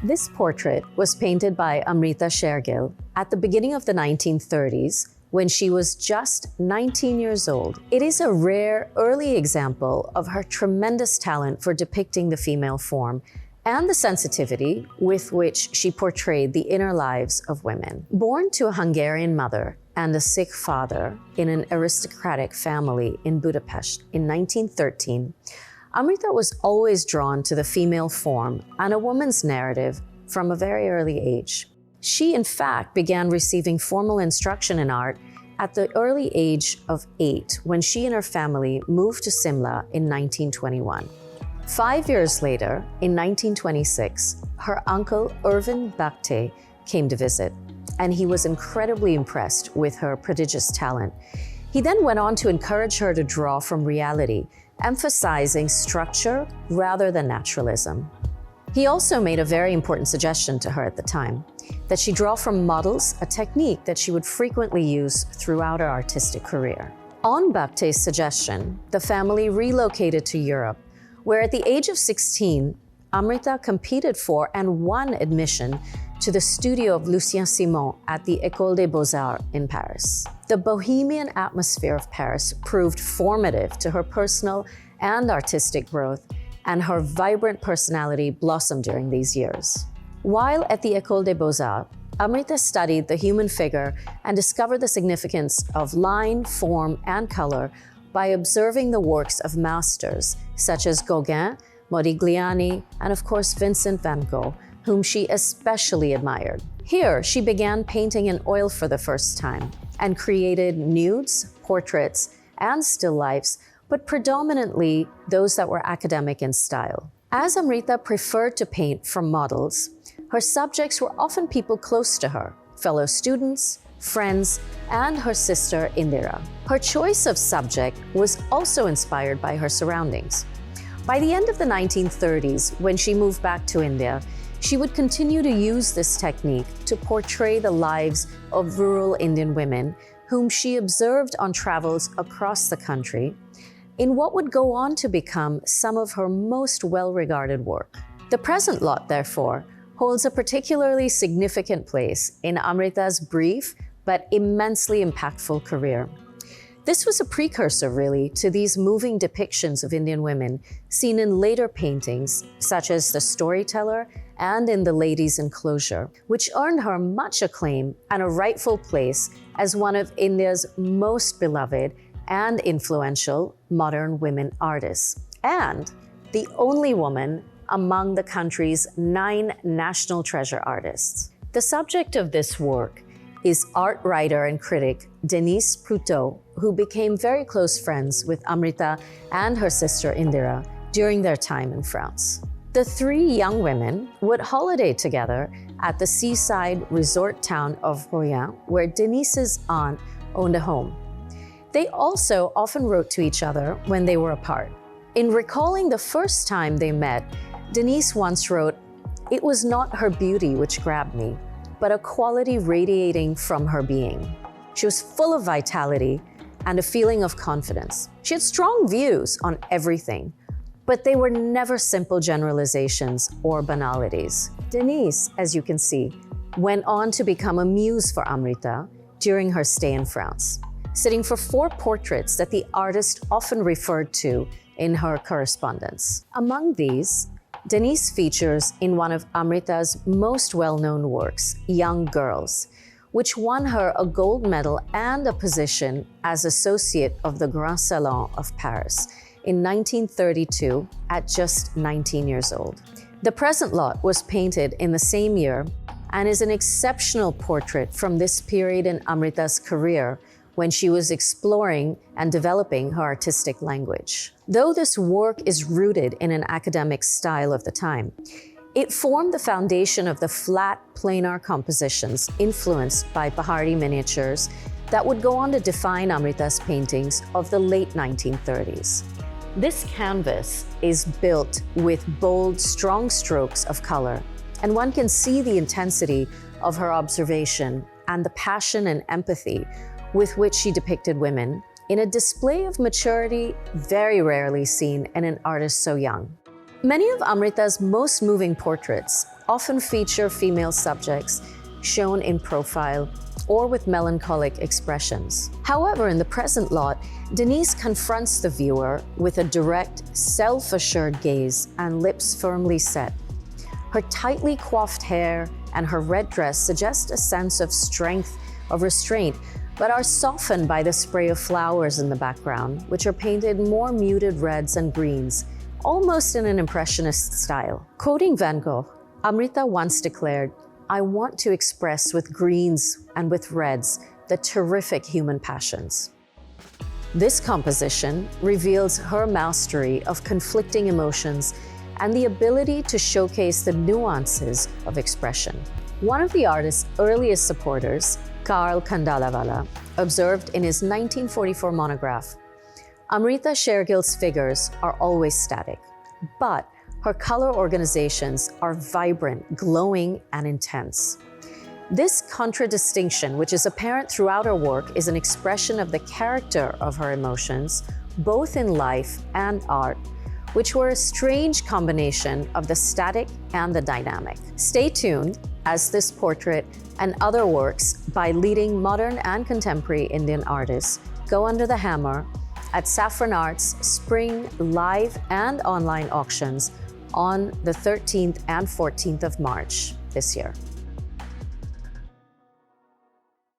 This portrait was painted by Amrita Sher-Gil at the beginning of the 1930s when she was just 19 years old. It is a rare early example of her tremendous talent for depicting the female form and the sensitivity with which she portrayed the inner lives of women. Born to a Hungarian mother and a Sikh father in an aristocratic family in Budapest in 1913, Amrita was always drawn to the female form and a woman's narrative from a very early age. She, in fact, began receiving formal instruction in art at the early age of 8 when she and her family moved to Simla in 1921. 5 years later, in 1926, her uncle Irvin Bhakte came to visit, and he was incredibly impressed with her prodigious talent. He then went on to encourage her to draw from reality, emphasizing structure rather than naturalism. He also made a very important suggestion to her at the time, that she draw from models, a technique that she would frequently use throughout her artistic career. On Bhakte's suggestion, the family relocated to Europe, where at the age of 16, Amrita competed for and won admission to the studio of Lucien Simon at the École des Beaux-Arts in Paris. The bohemian atmosphere of Paris proved formative to her personal and artistic growth, and her vibrant personality blossomed during these years. While at the École des Beaux-Arts, Amrita studied the human figure and discovered the significance of line, form, and color by observing the works of masters such as Gauguin, Modigliani, and of course Vincent van Gogh, whom she especially admired. Here, she began painting in oil for the first time and created nudes, portraits, and still lifes, but predominantly those that were academic in style. As Amrita preferred to paint from models, her subjects were often people close to her, fellow students, friends, and her sister Indira. Her choice of subject was also inspired by her surroundings. By the end of the 1930s, when she moved back to India, she would continue to use this technique to portray the lives of rural Indian women whom she observed on travels across the country in what would go on to become some of her most well-regarded work. The present lot, therefore, holds a particularly significant place in Amrita's brief but immensely impactful career. This was a precursor, really, to these moving depictions of Indian women seen in later paintings, such as The Storyteller and in The Lady's Enclosure, which earned her much acclaim and a rightful place as one of India's most beloved and influential modern women artists, and the only woman among the country's 9 national treasure artists. The subject of this work is art writer and critic Denise Prouto, who became very close friends with Amrita and her sister Indira during their time in France. The 3 young women would holiday together at the seaside resort town of Royan, where Denise's aunt owned a home. They also often wrote to each other when they were apart. In recalling the first time they met, Denise once wrote, "It was not her beauty which grabbed me, but a quality radiating from her being. She was full of vitality and a feeling of confidence. She had strong views on everything, but they were never simple generalizations or banalities." Denise, as you can see, went on to become a muse for Amrita during her stay in France, sitting for 4 portraits that the artist often referred to in her correspondence. Among these, Denise features in one of Amrita's most well-known works, Young Girls, which won her a gold medal and a position as associate of the Grand Salon of Paris in 1932 at just 19 years old. The present lot was painted in the same year and is an exceptional portrait from this period in Amrita's career when she was exploring and developing her artistic language. Though this work is rooted in an academic style of the time, it formed the foundation of the flat, planar compositions influenced by Pahardi miniatures that would go on to define Amrita's paintings of the late 1930s. This canvas is built with bold, strong strokes of color, and one can see the intensity of her observation and the passion and empathy with which she depicted women in a display of maturity very rarely seen in an artist so young. Many of Amrita's most moving portraits often feature female subjects shown in profile or with melancholic expressions. However, in the present lot, Denise confronts the viewer with a direct, self-assured gaze and lips firmly set. Her tightly coiffed hair and her red dress suggest a sense of strength, of restraint, but are softened by the spray of flowers in the background, which are painted more muted reds and greens, almost in an impressionist style. Quoting Van Gogh, Amrita once declared, "I want to express with greens and with reds the terrific human passions." This composition reveals her mastery of conflicting emotions and the ability to showcase the nuances of expression. One of the artist's earliest supporters, Karl Kandalavala, observed in his 1944 monograph, "Amrita Sher-Gil's figures are always static, but her color organizations are vibrant, glowing, and intense." This contradistinction, which is apparent throughout her work, is an expression of the character of her emotions, both in life and art, which were a strange combination of the static and the dynamic. Stay tuned as this portrait and other works by leading modern and contemporary Indian artists go under the hammer at Saffronart's spring live and online auctions on the 13th and 14th of March this year.